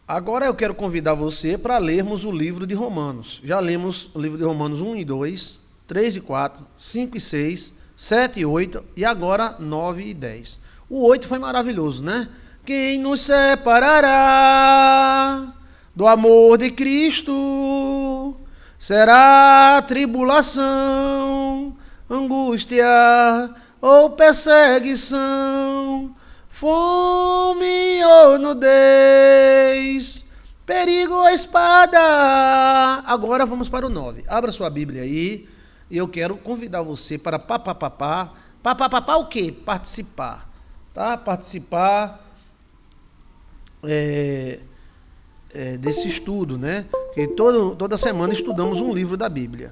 Agora eu quero convidar você para lermos o livro de Romanos. Já lemos o livro de Romanos 1 e 2, 3 e 4, 5 e 6, 7 e 8 e agora 9 e 10. O 8 foi maravilhoso, né? Quem nos separará do amor de Cristo? Será tribulação, angústia ou perseguição, fome ou nudez, perigo ou espada. Agora vamos para o 9. Abra sua Bíblia aí e eu quero convidar você para papapá o quê? Participar, tá? Participar desse estudo, né? Que toda semana estudamos um livro da Bíblia.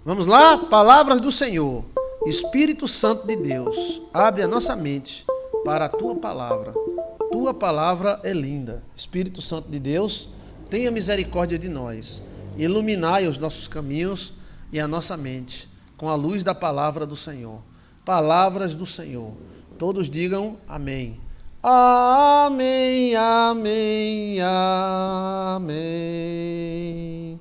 Vamos lá? Palavras do Senhor. Espírito Santo de Deus, abre a nossa mente para a Tua Palavra. Tua Palavra é linda. Espírito Santo de Deus, tenha misericórdia de nós. Iluminai os nossos caminhos e a nossa mente com a luz da Palavra do Senhor. Palavras do Senhor. Todos digam amém. Amém, amém, amém.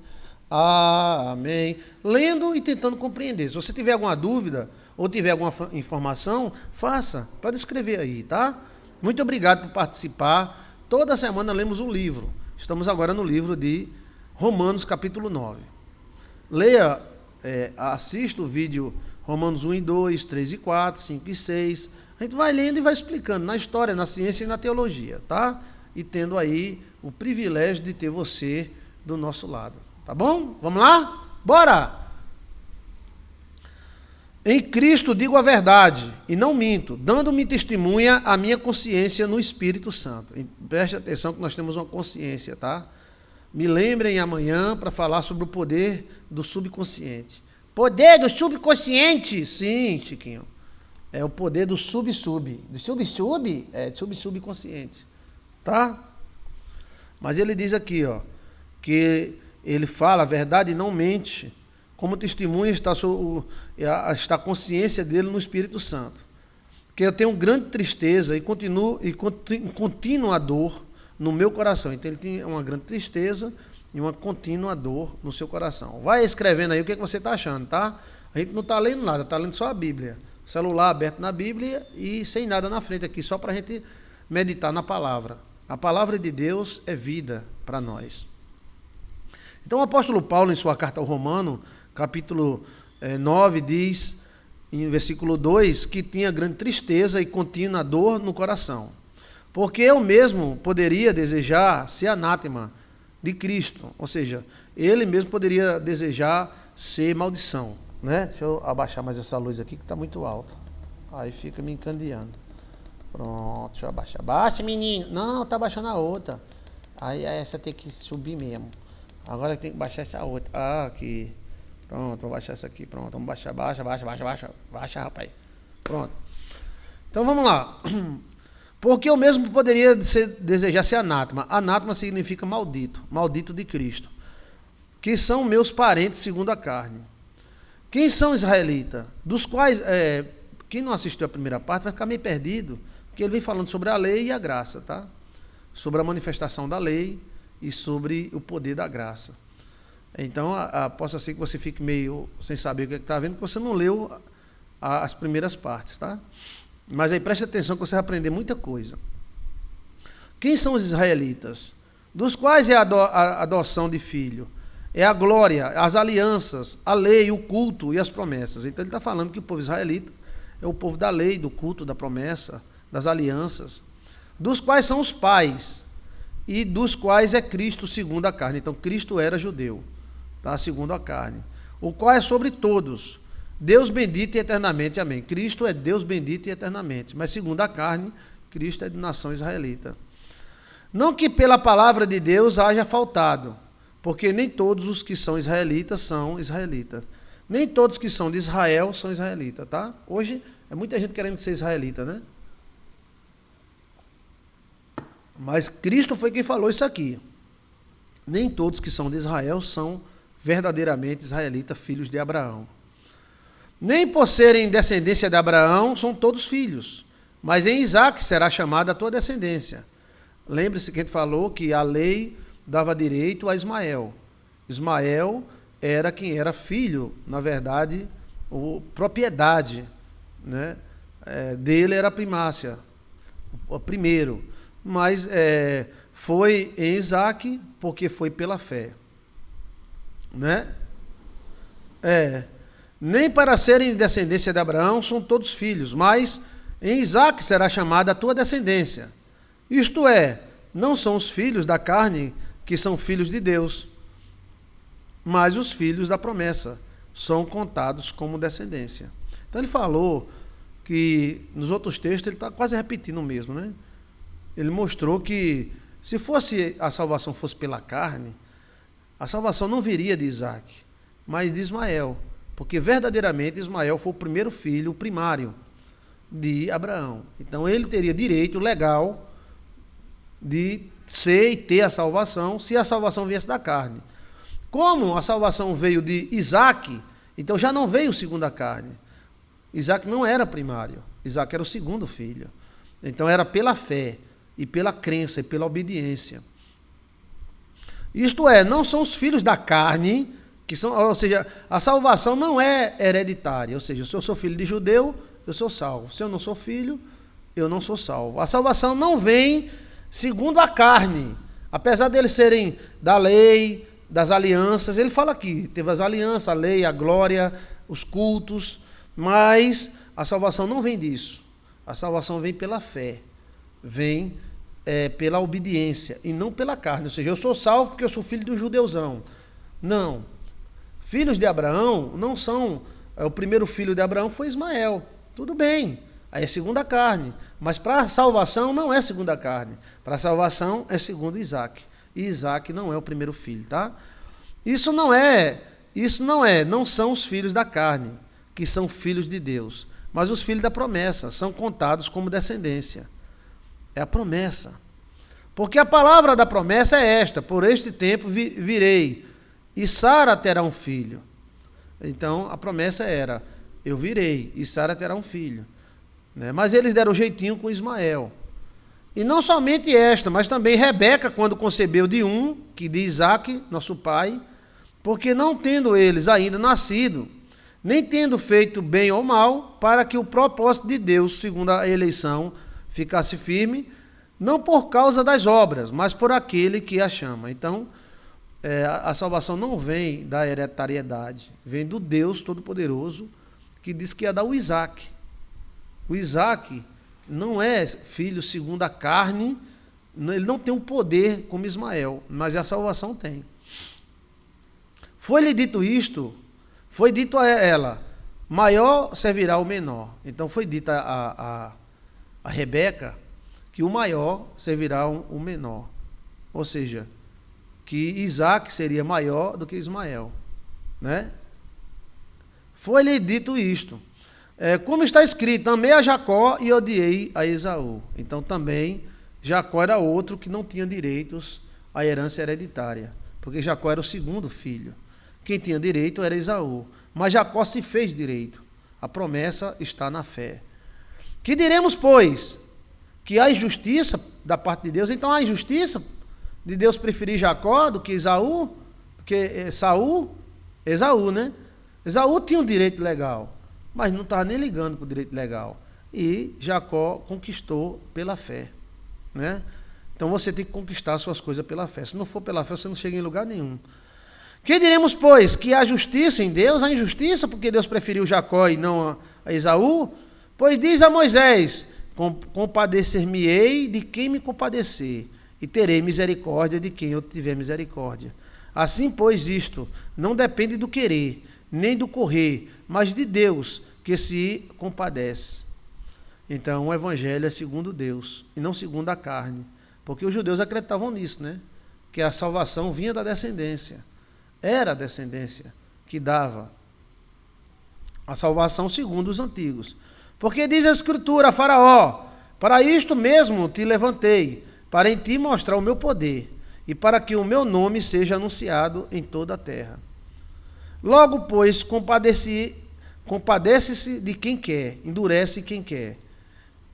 Amém. Lendo e tentando compreender. Se você tiver alguma dúvida ou tiver alguma informação, faça. Pode escrever aí, tá? Muito obrigado por participar. Toda semana lemos um livro. Estamos agora no livro de Romanos, capítulo 9. Leia, assista o vídeo Romanos 1 e 2, 3 e 4, 5 e 6. A gente vai lendo e vai explicando na história, na ciência e na teologia, tá? E tendo aí o privilégio de ter você do nosso lado. Tá bom? Vamos lá? Bora! Em Cristo digo a verdade e não minto, dando-me testemunha a minha consciência no Espírito Santo. Preste atenção que nós temos uma consciência, tá? Me lembrem amanhã para falar sobre o poder do subconsciente. Poder do subconsciente? Sim, Chiquinho. É o poder do sub-sub. Do sub-sub? É, sub-subconsciente. Tá? Mas ele diz aqui, ó, que ele fala a verdade e não mente. Como testemunha está a consciência dele no Espírito Santo. Que eu tenho grande tristeza e contínua dor no meu coração. Então ele tem uma grande tristeza e uma contínua dor no seu coração. Vai escrevendo aí o que você está achando, tá? A gente não está lendo nada, está lendo só a Bíblia. Celular aberto na Bíblia e sem nada na frente aqui, só para a gente meditar na palavra. A palavra de Deus é vida para nós. Então o apóstolo Paulo, em sua carta ao Romano, capítulo 9, diz, em versículo 2, que tinha grande tristeza e contínua dor no coração. Porque eu mesmo poderia desejar ser anátema de Cristo, ou seja, ele mesmo poderia desejar ser maldição. Né? Deixa eu abaixar mais essa luz aqui que está muito alta. Aí fica me encandeando. Pronto, deixa eu abaixar. Abaixa, menino. Não, tá abaixando a outra. Aí essa tem que subir mesmo. Agora tem que baixar essa outra. Ah, aqui. Pronto, vou baixar essa aqui. Pronto, vamos baixar. Baixa, rapaz. Pronto. Então vamos lá. Porque eu mesmo poderia desejar ser anátema. Anátema significa maldito. Maldito de Cristo. Que são meus parentes segundo a carne. Quem são israelitas? Dos quais, quem não assistiu a primeira parte vai ficar meio perdido, porque ele vem falando sobre a lei e a graça, tá? Sobre a manifestação da lei e sobre o poder da graça. Então, possa ser que você fique meio sem saber o que está vendo, porque você não leu as primeiras partes, tá? Mas aí preste atenção que você vai aprender muita coisa. Quem são os israelitas? Dos quais é a adoção de filho? É a glória, as alianças, a lei, o culto e as promessas. Então ele está falando que o povo israelita é o povo da lei, do culto, da promessa, das alianças, dos quais são os pais e dos quais é Cristo segundo a carne. Então Cristo era judeu, tá? Segundo a carne, o qual é sobre todos, Deus bendito e eternamente, amém. Cristo é Deus bendito e eternamente, mas segundo a carne, Cristo é de nação israelita. Não que pela palavra de Deus haja faltado, porque nem todos os que são israelitas. Nem todos que são de Israel são israelitas, tá? Hoje é muita gente querendo ser israelita, né? Mas Cristo foi quem falou isso aqui. Nem todos que são de Israel são verdadeiramente israelitas, filhos de Abraão. Nem por serem descendência de Abraão são todos filhos, mas em Isaque será chamada a tua descendência. lembre-se que a gente falou que a lei dava direito a Ismael. Ismael era quem era filho, na verdade, propriedade, né? Dele era a primácia, o primeiro. Mas foi em Isaque, porque foi pela fé. Né? Nem para serem descendência de Abraão são todos filhos, mas em Isaque será chamada a tua descendência. Isto é, não são os filhos da carne que são filhos de Deus, mas os filhos da promessa são contados como descendência. Então ele falou que nos outros textos ele está quase repetindo o mesmo, né? Ele mostrou que se fosse a salvação fosse pela carne, a salvação não viria de Isaque, mas de Ismael, porque verdadeiramente Ismael foi o primeiro filho, o primário de Abraão. Então ele teria direito legal de ser e ter a salvação, se a salvação viesse da carne. Como a salvação veio de Isaque, então já não veio segundo a carne. Isaque não era primário, Isaque era o segundo filho. Então era pela fé, e pela crença, e pela obediência. Isto é, não são os filhos da carne, que são, ou seja, a salvação não é hereditária, ou seja, se eu sou filho de judeu, eu sou salvo. Se eu não sou filho, eu não sou salvo. A salvação não vem segundo a carne, apesar deles serem da lei, das alianças, ele fala aqui, teve as alianças, a lei, a glória, os cultos, mas a salvação não vem disso. A salvação vem pela fé, vem pela obediência e não pela carne. Ou seja, eu sou salvo porque eu sou filho de um judeuzão. Não. Filhos de Abraão não são... o primeiro filho de Abraão foi Ismael. Tudo bem. Aí é segundo a carne. Mas para a salvação não é segundo a carne. Para a salvação é segundo Isaque. E Isaque não é o primeiro filho, tá? Não são os filhos da carne, que são filhos de Deus. Mas os filhos da promessa são contados como descendência. É a promessa. Porque a palavra da promessa é esta: por este tempo virei, e Sara terá um filho. Então, a promessa era: eu virei, e Sara terá um filho. Né? Mas eles deram um jeitinho com Ismael. E não somente esta, mas também Rebeca, quando concebeu de que de Isaque, nosso pai, porque não tendo eles ainda nascido, nem tendo feito bem ou mal, para que o propósito de Deus, segundo a eleição, ficasse firme, não por causa das obras, mas por aquele que a chama. Então, a salvação não vem da hereditariedade, vem do Deus Todo-Poderoso, que diz que ia dar o Isaque. O Isaque não é filho segundo a carne, ele não tem o poder como Ismael, mas a salvação tem. Foi-lhe dito isto, foi dito a ela: maior servirá o menor. Então foi dito a Rebeca que o maior servirá o menor. Ou seja, que Isaque seria maior do que Ismael. Né? Foi-lhe dito isto. Como está escrito: amei a Jacó e odiei a Esaú. Então também Jacó era outro que não tinha direitos à herança hereditária, porque Jacó era o segundo filho. Quem tinha direito era Esaú, mas Jacó se fez direito. A promessa está na fé. Que diremos, pois? Que há injustiça da parte de Deus? Então há injustiça de Deus preferir Jacó do que Esaú? Porque Esaú, né? Esaú tinha um direito legal, mas não estava nem ligando para o direito legal. E Jacó conquistou pela fé. Né? Então você tem que conquistar as suas coisas pela fé. Se não for pela fé, você não chega em lugar nenhum. Que diremos, pois? Que há justiça em Deus? Há injustiça porque Deus preferiu Jacó e não a Esaú? Pois diz a Moisés: compadecer-me-ei de quem me compadecer, e terei misericórdia de quem eu tiver misericórdia. Assim, pois, isto não depende do querer, nem do correr, mas de Deus, que se compadece. Então, o evangelho é segundo Deus, e não segundo a carne. Porque os judeus acreditavam nisso, né? Que a salvação vinha da descendência. Era a descendência que dava a salvação segundo os antigos. Porque diz a Escritura a Faraó: para isto mesmo te levantei, para em ti mostrar o meu poder, e para que o meu nome seja anunciado em toda a terra. Logo, pois, compadece-se de quem quer, endurece quem quer.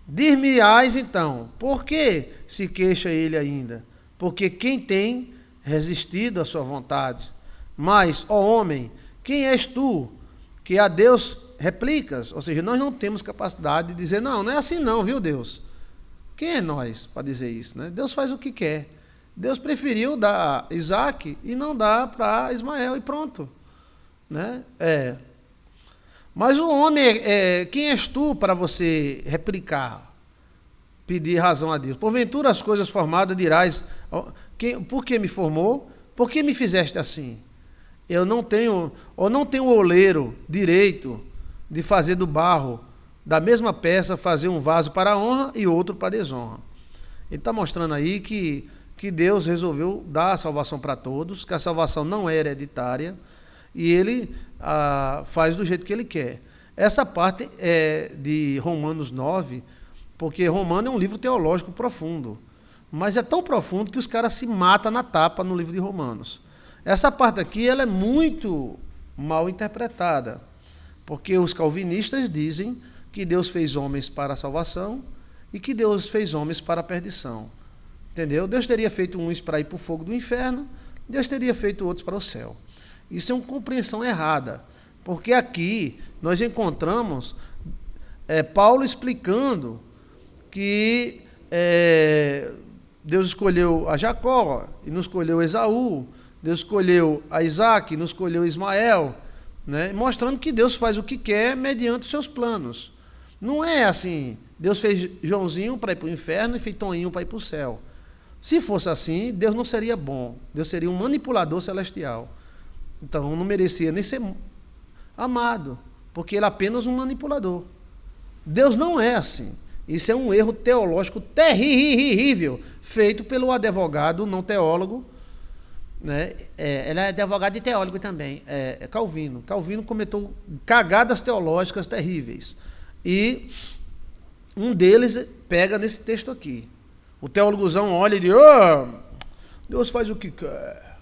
Dir-me-ás então, por que se queixa ele ainda? Porque quem tem resistido à sua vontade? Mas, ó homem, quem és tu que a Deus replicas? Ou seja, nós não temos capacidade de dizer, não, não é assim não, viu Deus? Quem é nós para dizer isso, né? Deus faz o que quer. Deus preferiu dar Isaac e não dar para Ismael e pronto, né? Mas o homem, quem és tu para você replicar, pedir razão a Deus? Porventura as coisas formadas dirás, por que me formou? Por que me fizeste assim? Eu não tenho o oleiro direito de fazer do barro, da mesma peça, fazer um vaso para a honra e outro para a desonra. Ele está mostrando aí que Deus resolveu dar a salvação para todos, que a salvação não é hereditária, e ele faz do jeito que ele quer. Essa parte é de Romanos 9, porque Romano é um livro teológico profundo, mas é tão profundo que os caras se matam na tapa no livro de Romanos. Essa parte aqui ela é muito mal interpretada, porque os calvinistas dizem que Deus fez homens para a salvação e que Deus fez homens para a perdição. Entendeu? Deus teria feito uns para ir para o fogo do inferno, Deus teria feito outros para o céu. Isso é uma compreensão errada, porque aqui nós encontramos Paulo explicando que Deus escolheu a Jacó e não escolheu Esaú, Deus escolheu a Isaac e não escolheu Ismael, né? Mostrando que Deus faz o que quer mediante os seus planos. Não é assim, Deus fez Joãozinho para ir para o inferno e fez Toninho para ir para o céu. Se fosse assim, Deus não seria bom, Deus seria um manipulador celestial. Então não merecia nem ser amado, porque ele é apenas um manipulador. Deus não é assim. Isso é um erro teológico terrível, feito pelo advogado não teólogo, né? Ele é advogado e teólogo também, Calvino. Calvino cometeu cagadas teológicas terríveis. E um deles pega nesse texto aqui. O teólogozão olha e diz, Deus faz o que quer.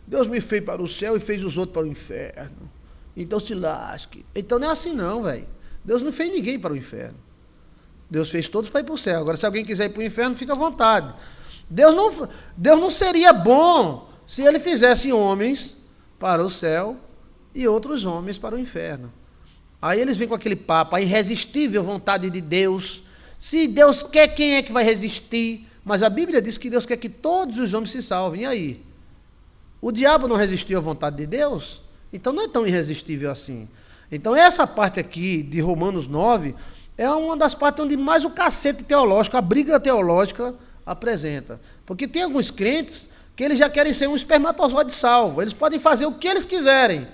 Deus me fez para o céu e fez os outros para o inferno. Então se lasque. Então não é assim não, velho. Deus não fez ninguém para o inferno. Deus fez todos para ir para o céu. Agora, se alguém quiser ir para o inferno, fica à vontade. Deus não seria bom se ele fizesse homens para o céu e outros homens para o inferno. Aí eles vêm com aquele papo, a irresistível vontade de Deus. Se Deus quer, quem é que vai resistir? Mas a Bíblia diz que Deus quer que todos os homens se salvem. E aí? O diabo não resistiu à vontade de Deus? Então não é tão irresistível assim. Então essa parte aqui de Romanos 9 é uma das partes onde mais o cacete teológico, a briga teológica apresenta. Porque tem alguns crentes que eles já querem ser um espermatozoide salvo. Eles podem fazer o que eles quiserem,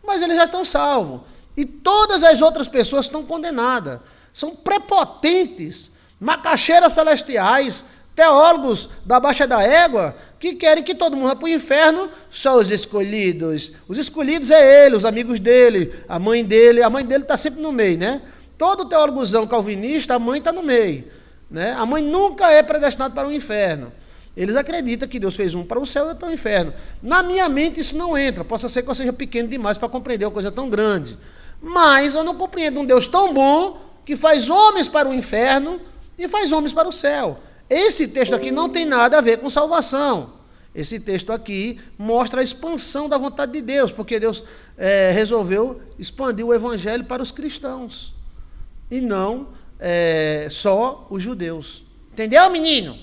mas eles já estão salvos. E todas as outras pessoas estão condenadas. São prepotentes, macacheiras celestiais, teólogos da baixa da égua, que querem que todo mundo vá para o inferno, só os escolhidos. Os escolhidos é ele, os amigos dele, a mãe dele está sempre no meio, né? Todo teólogozão calvinista, a mãe está no meio, né? A mãe nunca é predestinada para o inferno. Eles acreditam que Deus fez um para o céu e outro para o inferno. Na minha mente isso não entra, possa ser que eu seja pequeno demais para compreender uma coisa tão grande. Mas eu não compreendo um Deus tão bom que faz homens para o inferno e faz homens para o céu. Esse texto aqui não tem nada a ver com salvação. Esse texto aqui mostra a expansão da vontade de Deus, porque Deus resolveu expandir o evangelho para os cristãos, e não só os judeus. Entendeu, menino?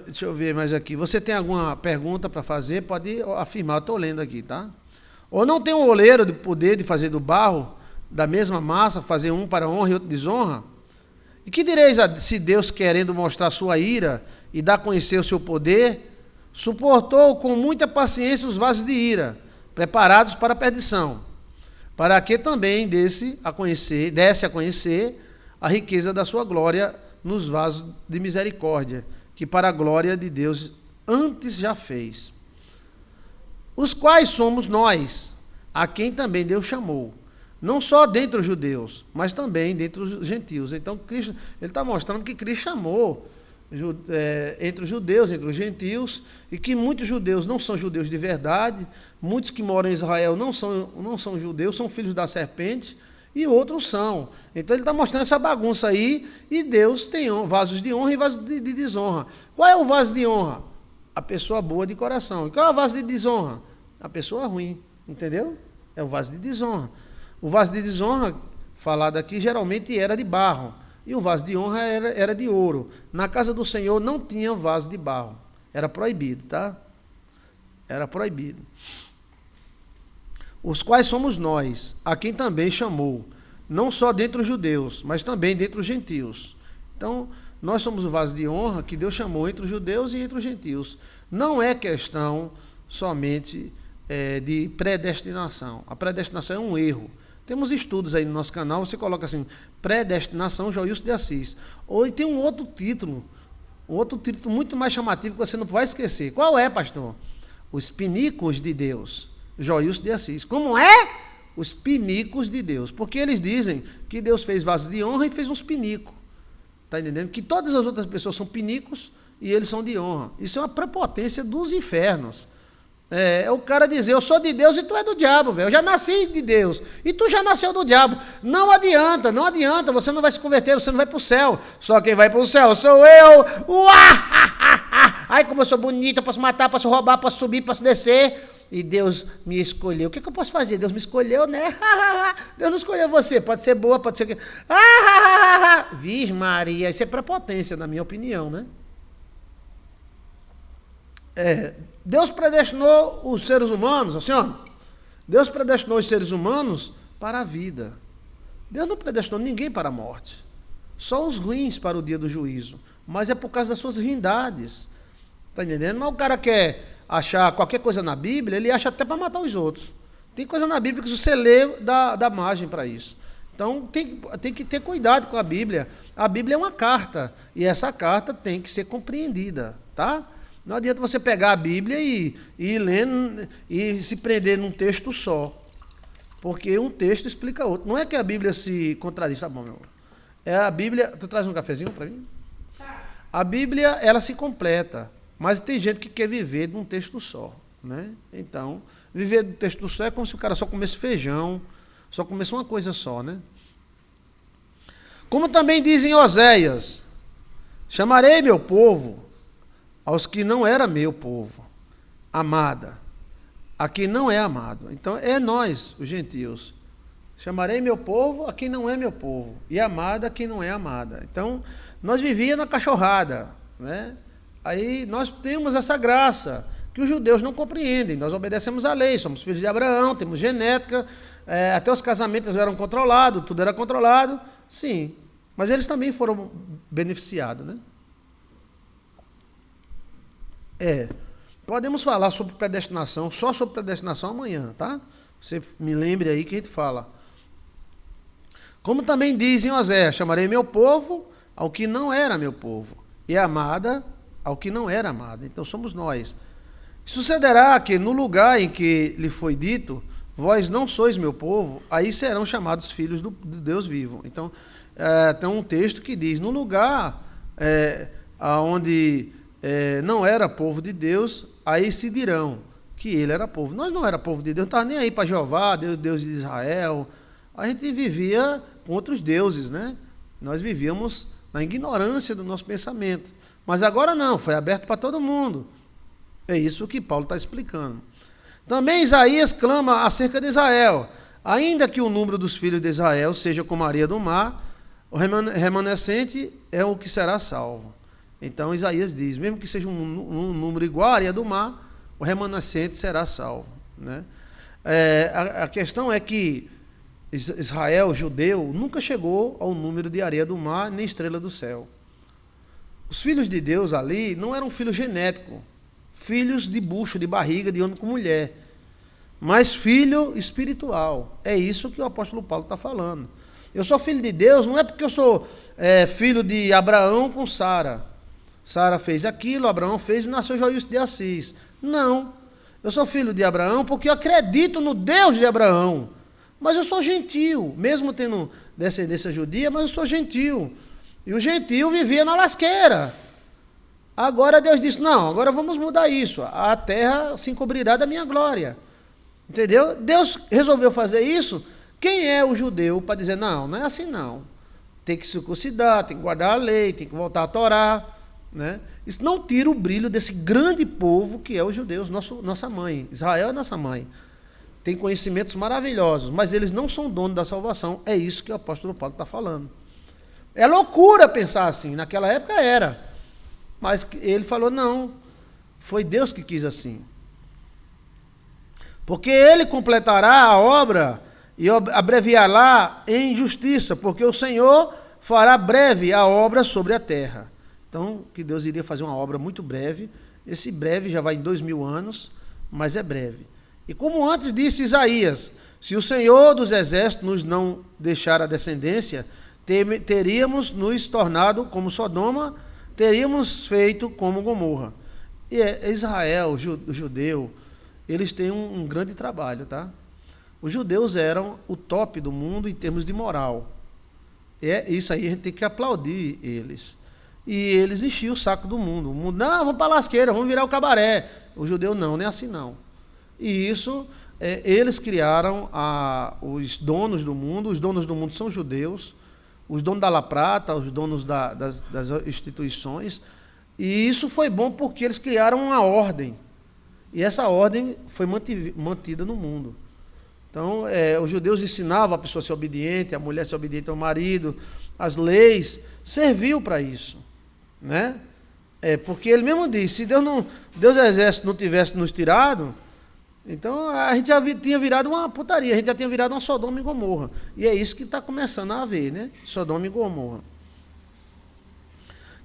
Deixa eu ver mais aqui. Você tem alguma pergunta para fazer? Pode afirmar, eu estou lendo aqui, tá? Ou não tem um oleiro de poder de fazer do barro, da mesma massa, fazer um para honra e outro desonra? E que direis se Deus, querendo mostrar sua ira e dar a conhecer o seu poder, suportou com muita paciência os vasos de ira, preparados para a perdição, para que também desse a conhecer a riqueza da sua glória nos vasos de misericórdia, que para a glória de Deus antes já fez. Os quais somos nós, a quem também Deus chamou, não só dentre os judeus, mas também dentre os gentios. Então, Cristo, ele está mostrando que Cristo chamou entre os judeus, entre os gentios, e que muitos judeus não são judeus de verdade, muitos que moram em Israel não são judeus, são filhos da serpente, e outros são. Então ele está mostrando essa bagunça aí, e Deus tem vasos de honra e vasos de desonra. Qual é o vaso de honra? A pessoa boa de coração. E qual é o vaso de desonra? A pessoa ruim, entendeu? É o vaso de desonra. O vaso de desonra, falado aqui, geralmente era de barro, e o vaso de honra era de ouro. Na casa do Senhor não tinha vaso de barro. Era proibido, tá? Era proibido. Os quais somos nós, a quem também chamou, não só dentre os judeus, mas também dentre os gentios. Então, nós somos o vaso de honra que Deus chamou entre os judeus e entre os gentios. Não é questão somente de predestinação. A predestinação é um erro. Temos estudos aí no nosso canal, você coloca assim, predestinação, Joilson de Assis. Ou tem um outro título muito mais chamativo que você não vai esquecer. Qual é, pastor? Os pinículos de Deus, Joilson de Assis. Como é? Os pinículos de Deus. Porque eles dizem que Deus fez vasos de honra e fez uns pinículos. Está entendendo? Que todas as outras pessoas são pinículos e eles são de honra. Isso é uma prepotência dos infernos. É o cara dizer, eu sou de Deus e tu é do diabo, velho. Eu já nasci de Deus e tu já nasceu do diabo. Não adianta, você não vai se converter, você não vai para o céu. Só quem vai para o céu sou eu. Ai, como eu sou bonita, posso matar, posso roubar, posso subir, posso descer. E Deus me escolheu. O que eu posso fazer? Deus me escolheu, né? Deus não escolheu você. Pode ser boa, pode ser... Vixe Maria, isso é prepotência, na minha opinião, né? Deus predestinou os seres humanos, assim, ó. Deus predestinou os seres humanos para a vida. Deus não predestinou ninguém para a morte. Só os ruins para o dia do juízo. Mas é por causa das suas ruindades. Está entendendo? Mas o cara quer achar qualquer coisa na Bíblia, ele acha até para matar os outros. Tem coisa na Bíblia que se você lê, dá margem para isso. Então tem que ter cuidado com a Bíblia. A Bíblia é uma carta. E essa carta tem que ser compreendida, tá? Não adianta você pegar a Bíblia e ir lendo e se prender num texto só. Porque um texto explica outro. Não é que a Bíblia se contradiz, tá bom, meu amor? É a Bíblia... Tu traz um cafezinho para mim? A Bíblia, ela se completa. Mas tem gente que quer viver num texto só, né? Então, viver num texto só é como se o cara só comesse feijão, só comesse uma coisa só, né? Como também dizem Oséias, chamarei meu povo aos que não era meu povo, amada, a quem não é amado. Então, é nós, os gentios. Chamarei meu povo a quem não é meu povo, e amada a quem não é amada. Então, nós vivíamos na cachorrada, né? Aí nós temos essa graça, que os judeus não compreendem. Nós obedecemos à lei, somos filhos de Abraão, temos genética, até os casamentos eram controlados, tudo era controlado, sim. Mas eles também foram beneficiados, né? Podemos falar sobre predestinação, só sobre predestinação amanhã, tá? Você me lembre aí que a gente fala. Como também dizem Oséias, chamarei meu povo ao que não era meu povo, e amada ao que não era amada. Então somos nós. Sucederá que no lugar em que lhe foi dito, vós não sois meu povo, aí serão chamados filhos do Deus vivo. Então, tem um texto que diz, no lugar onde não era povo de Deus, aí se dirão que ele era povo. Nós não era povo de Deus, não estava nem aí para Jeová, Deus de Israel. A gente vivia com outros deuses, né? Nós vivíamos na ignorância do nosso pensamento. Mas agora não, foi aberto para todo mundo. É isso que Paulo está explicando. Também Isaías clama acerca de Israel. Ainda que o número dos filhos de Israel seja como a areia do mar, o remanescente é o que será salvo. Então Isaías diz, mesmo que seja um número igual à areia do mar, o remanescente será salvo, né? A questão é que Israel, judeu, nunca chegou ao número de areia do mar, nem estrela do céu. Os filhos de Deus ali não eram filhos genéticos, filhos de bucho, de barriga, de homem com mulher, mas filho espiritual. É isso que o apóstolo Paulo está falando. Eu sou filho de Deus, não é porque eu sou filho de Abraão com Sara. Sara fez aquilo, Abraão fez e nasceu Joilson de Assis. Não, eu sou filho de Abraão porque eu acredito no Deus de Abraão. Mas eu sou gentio, mesmo tendo descendência judia, mas eu sou gentio. E o gentio vivia na lasqueira. Agora Deus disse, não, agora vamos mudar isso. A terra se encobrirá da minha glória. Entendeu? Deus resolveu fazer isso. Quem é o judeu para dizer, não, não é assim não. Tem que circuncidar, tem que guardar a lei, tem que voltar a Torá. Né? Isso não tira o brilho desse grande povo que é os judeus, nossa mãe. Israel é nossa mãe. Tem conhecimentos maravilhosos, mas eles não são donos da salvação. É isso que o apóstolo Paulo está falando. É loucura pensar assim. Naquela época era. Mas ele falou, não, foi Deus que quis assim. Porque ele completará a obra e abreviará em justiça, porque o Senhor fará breve a obra sobre a terra. Então, que Deus iria fazer uma obra muito breve. Esse breve já vai em 2000 anos, mas é breve. E como antes disse Isaías, se o Senhor dos exércitos nos não deixar a descendência, teríamos nos tornado como Sodoma, teríamos feito como Gomorra. E Israel, o judeu, eles têm um grande trabalho, tá? Os judeus eram o top do mundo em termos de moral. Isso aí a gente tem que aplaudir eles. E eles enchiam o saco do mundo. O mundo, não, vamos para a lasqueira, vamos virar o cabaré. O judeu não, nem assim não. E isso, eles criaram os donos do mundo. Os donos do mundo são judeus. Os donos da La Prata, os donos das instituições. E isso foi bom porque eles criaram uma ordem. E essa ordem foi mantida no mundo. Então, os judeus ensinavam a pessoa a ser obediente, a mulher a ser obediente ao marido. As leis serviu para isso. Né? Porque ele mesmo disse, se Deus do exército não tivesse nos tirado, então a gente já tinha virado uma putaria, a gente já tinha virado uma Sodoma e Gomorra. E é isso que está começando a haver, né? Sodoma e Gomorra.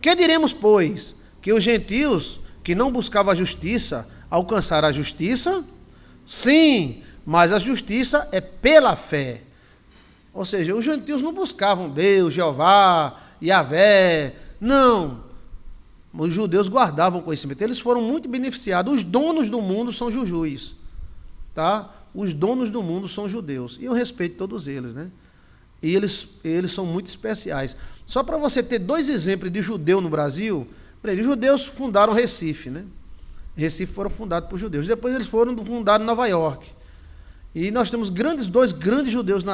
Que diremos, pois, que os gentios que não buscavam a justiça alcançaram a justiça? Sim, mas a justiça é pela fé. Ou seja, os gentios não buscavam Deus, Jeová, Yahvé, não. Os judeus guardavam o conhecimento, eles foram muito beneficiados. Os donos do mundo são jujus, tá? Os donos do mundo são judeus, e eu respeito todos eles, né? E eles são muito especiais. Só para você ter 2 exemplos de judeu no Brasil, os judeus fundaram Recife, né? Recife foram fundados por judeus, depois eles foram fundados em Nova York. E nós temos 2 grandes judeus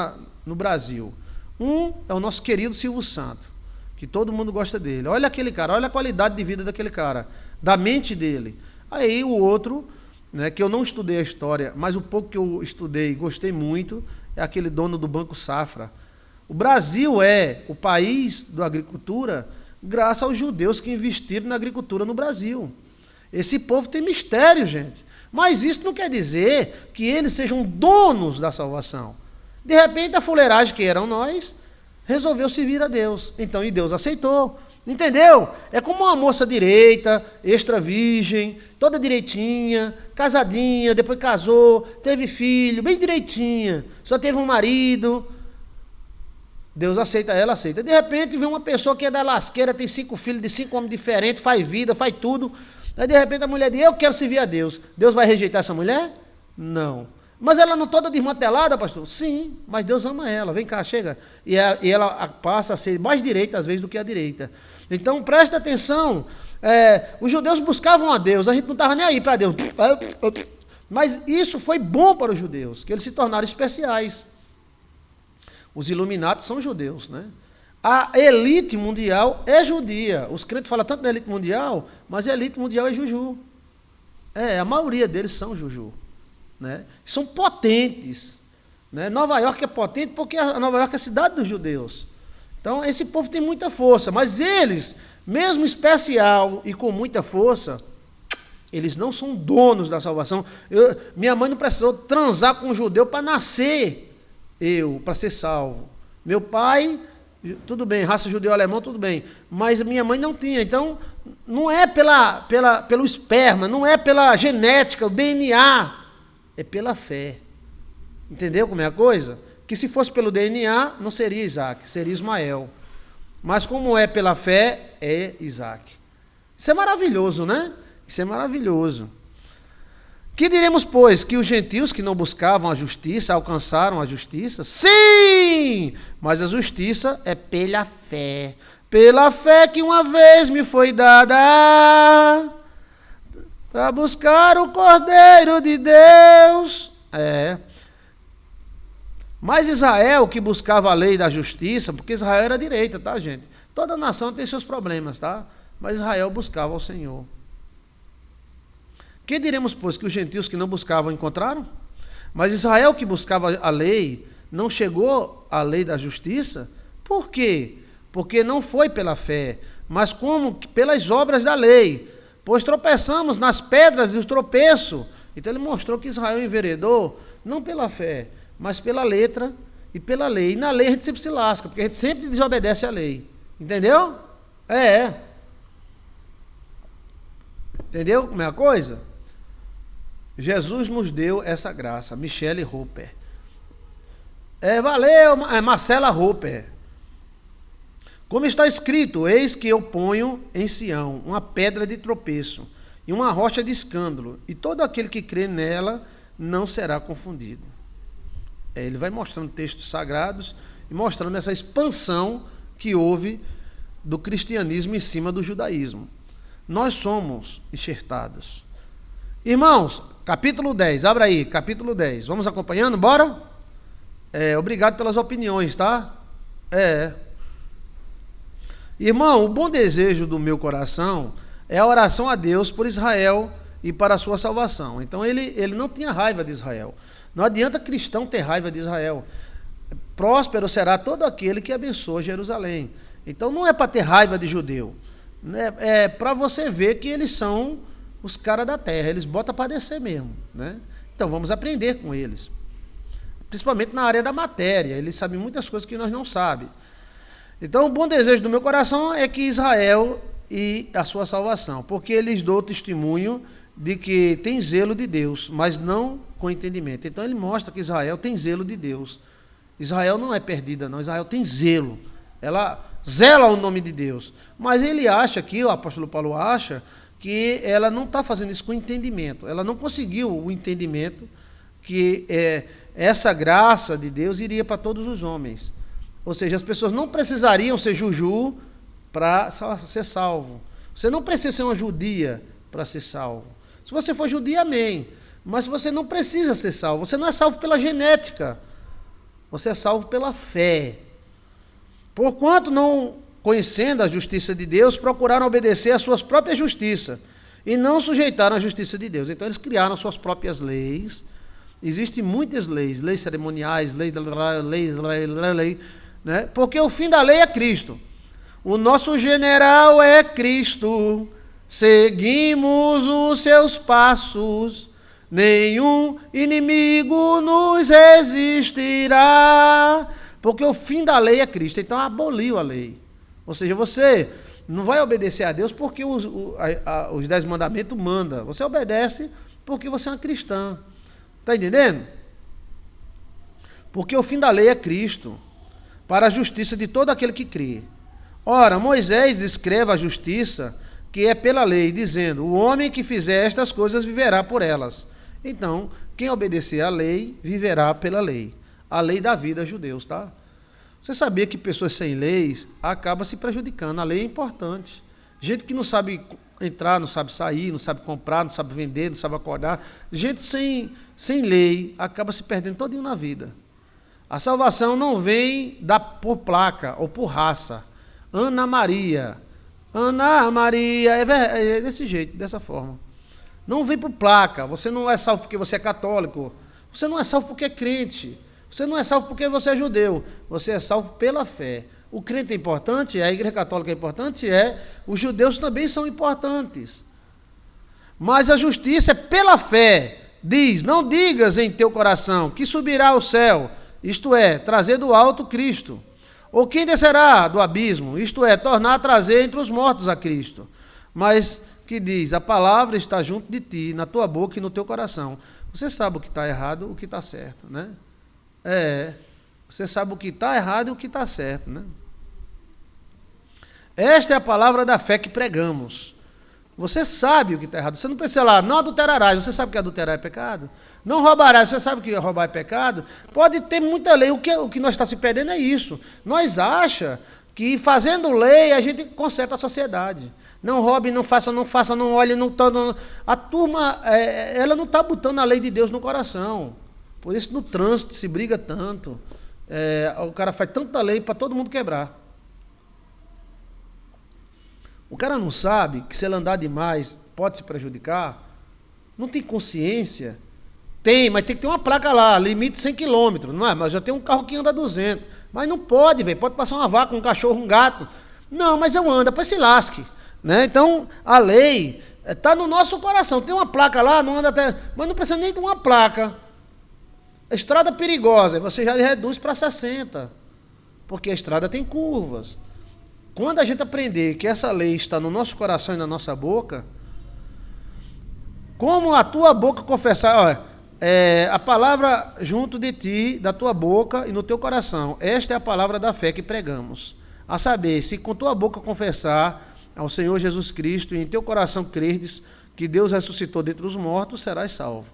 no Brasil. Um é o nosso querido Silvio Santos, que todo mundo gosta dele. Olha aquele cara, olha a qualidade de vida daquele cara, da mente dele. Aí o outro, né, que eu não estudei a história, mas o pouco que eu estudei e gostei muito, é aquele dono do Banco Safra. O Brasil é o país da agricultura graças aos judeus que investiram na agricultura no Brasil. Esse povo tem mistério, gente. Mas isso não quer dizer que eles sejam donos da salvação. De repente, a fuleiragem que eram nós resolveu servir a Deus. Então, e Deus aceitou. Entendeu? É como uma moça direita, extra virgem, toda direitinha, casadinha, depois casou, teve filho, bem direitinha, só teve um marido. Deus aceita ela, aceita. De repente, vem uma pessoa que é da lasqueira, tem 5 filhos de 5 homens diferentes, faz vida, faz tudo. Aí, de repente, a mulher diz, eu quero servir a Deus. Deus vai rejeitar essa mulher? Não. Mas ela não toda desmantelada, pastor? Sim, mas Deus ama ela. Vem cá, chega. E ela passa a ser mais direita, às vezes, do que a direita. Então, presta atenção. Os judeus buscavam a Deus. A gente não estava nem aí para Deus. Mas isso foi bom para os judeus, que eles se tornaram especiais. Os Illuminati são judeus, né? A elite mundial é judia. Os crentes falam tanto da elite mundial, mas a elite mundial é juju. A maioria deles são juju. Né? São potentes. Né? Nova York é potente porque Nova York é a cidade dos judeus. Então, esse povo tem muita força. Mas eles, mesmo especial e com muita força, eles não são donos da salvação. Minha mãe não precisou transar com um judeu para nascer para ser salvo. Meu pai, tudo bem, raça judeu-alemão, tudo bem. Mas minha mãe não tinha. Então, não é pelo esperma, não é pela genética, o DNA. É pela fé. Entendeu como é a coisa? Que se fosse pelo DNA, não seria Isaac, seria Ismael. Mas como é pela fé, é Isaac. Isso é maravilhoso, né? Isso é maravilhoso. Que diremos, pois, que os gentios que não buscavam a justiça alcançaram a justiça? Sim! Mas a justiça é pela fé. pela fé que uma vez me foi dada, para buscar o Cordeiro de Deus. Mas Israel, que buscava a lei da justiça, porque Israel era direita, tá, gente? Toda nação tem seus problemas, tá? Mas Israel buscava ao Senhor. Que diremos, pois, que os gentios que não buscavam encontraram? Mas Israel, que buscava a lei, não chegou à lei da justiça. Por quê? Porque não foi pela fé, mas como pelas obras da lei. Pois tropeçamos nas pedras do tropeço. Então ele mostrou que Israel enveredou, não pela fé, mas pela letra e pela lei. E na lei a gente sempre se lasca, porque a gente sempre desobedece à lei. Entendeu? Entendeu como é a coisa? Jesus nos deu essa graça. Michele Roper. Valeu, Marcela Roper. Como está escrito, eis que eu ponho em Sião uma pedra de tropeço e uma rocha de escândalo, e todo aquele que crê nela não será confundido. Ele vai mostrando textos sagrados e mostrando essa expansão que houve do cristianismo em cima do judaísmo. Nós somos enxertados. Irmãos, capítulo 10, abra aí, capítulo 10. Vamos acompanhando, bora? Obrigado pelas opiniões, tá? Irmão, o bom desejo do meu coração é a oração a Deus por Israel e para a sua salvação. Então ele não tinha raiva de Israel. Não adianta cristão ter raiva de Israel. Próspero será todo aquele que abençoa Jerusalém. Então não é para ter raiva de judeu. É para você ver que eles são os caras da terra. Eles botam para descer mesmo, né? Então vamos aprender com eles. Principalmente na área da matéria. Eles sabem muitas coisas que nós não sabemos. Então, o bom desejo do meu coração é que Israel e a sua salvação, porque eles dão testemunho de que tem zelo de Deus, mas não com entendimento. Então, ele mostra que Israel tem zelo de Deus. Israel não é perdida, não. Israel tem zelo. Ela zela o nome de Deus. Mas ele acha que, o apóstolo Paulo acha, que ela não está fazendo isso com entendimento. Ela não conseguiu o entendimento que essa graça de Deus iria para todos os homens. Ou seja, as pessoas não precisariam ser juju para ser salvo. Você não precisa ser uma judia para ser salvo. Se você for judia, amém. Mas você não precisa ser salvo. Você não é salvo pela genética. Você é salvo pela fé. Porquanto não conhecendo a justiça de Deus, procuraram obedecer às suas próprias justiças e não sujeitaram à justiça de Deus. Então eles criaram suas próprias leis. Existem muitas leis, leis cerimoniais, leis, né? Porque o fim da lei é Cristo. O nosso general é Cristo. Seguimos os seus passos. Nenhum inimigo nos resistirá. Porque o fim da lei é Cristo. Então aboliu a lei. Ou seja, você não vai obedecer a Deus porque os 10 mandamentos mandam. Você obedece porque você é uma cristã. Está entendendo? Porque o fim da lei é Cristo, para a justiça de todo aquele que crê. Ora, Moisés descreve a justiça que é pela lei, dizendo, o homem que fizer estas coisas viverá por elas. Então, quem obedecer à lei, viverá pela lei. A lei da vida, judeus, tá? Você sabia que pessoas sem leis acabam se prejudicando? A lei é importante. Gente que não sabe entrar, não sabe sair, não sabe comprar, não sabe vender, não sabe acordar. Gente sem lei acaba se perdendo todinho na vida. A salvação não vem por placa ou por raça. Ana Maria, é desse jeito, dessa forma. Não vem por placa. Você não é salvo porque você é católico. Você não é salvo porque é crente. Você não é salvo porque você é judeu. Você é salvo pela fé. O crente é importante, a igreja católica é importante, os judeus também são importantes. Mas a justiça é pela fé. Diz, não digas em teu coração que subirá ao céu, isto é, trazer do alto Cristo. Ou quem descerá do abismo, isto é, tornar a trazer entre os mortos a Cristo. Mas que diz, a palavra está junto de ti, na tua boca e no teu coração. Você sabe o que está errado, o que está certo, né? Você sabe o que está errado e o que está certo, né? Esta é a palavra da fé que pregamos. Você sabe o que está errado. Você não precisa lá, não adulterarás. Você sabe que adulterar é pecado? Não roubarás. Você sabe que roubar é pecado? Pode ter muita lei. O que nós estamos se perdendo é isso. Nós achamos que fazendo lei a gente conserta a sociedade. Não roube, não faça, não olhe, não... A turma, ela não está botando a lei de Deus no coração. Por isso no trânsito se briga tanto. O cara faz tanta lei para todo mundo quebrar. O cara não sabe que se ele andar demais pode se prejudicar. Não tem consciência. Tem, mas tem que ter uma placa lá, limite 100 km, não é? Mas já tem um carro que anda 200. Mas não pode, velho. Pode passar uma vaca, um cachorro, um gato. Não, mas eu ando, depois se lasque. Né? Então, a lei está no nosso coração. Tem uma placa lá, não anda até... Mas não precisa nem de uma placa. Estrada perigosa, você já reduz para 60. Porque a estrada tem curvas. Quando a gente aprender que essa lei está no nosso coração e na nossa boca, como a tua boca confessar... Olha, a palavra junto de ti, da tua boca e no teu coração. Esta é a palavra da fé que pregamos. A saber, se com tua boca confessar ao Senhor Jesus Cristo e em teu coração creres que Deus ressuscitou dentre os mortos, serás salvo.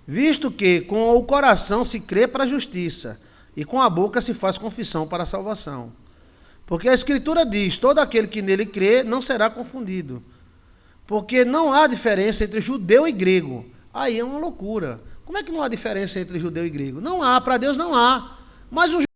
Visto que com o coração se crê para a justiça e com a boca se faz confissão para a salvação. Porque a Escritura diz, todo aquele que nele crê não será confundido. Porque não há diferença entre judeu e grego. Aí é uma loucura. Como é que não há diferença entre judeu e grego? Não há, para Deus não há. Mas o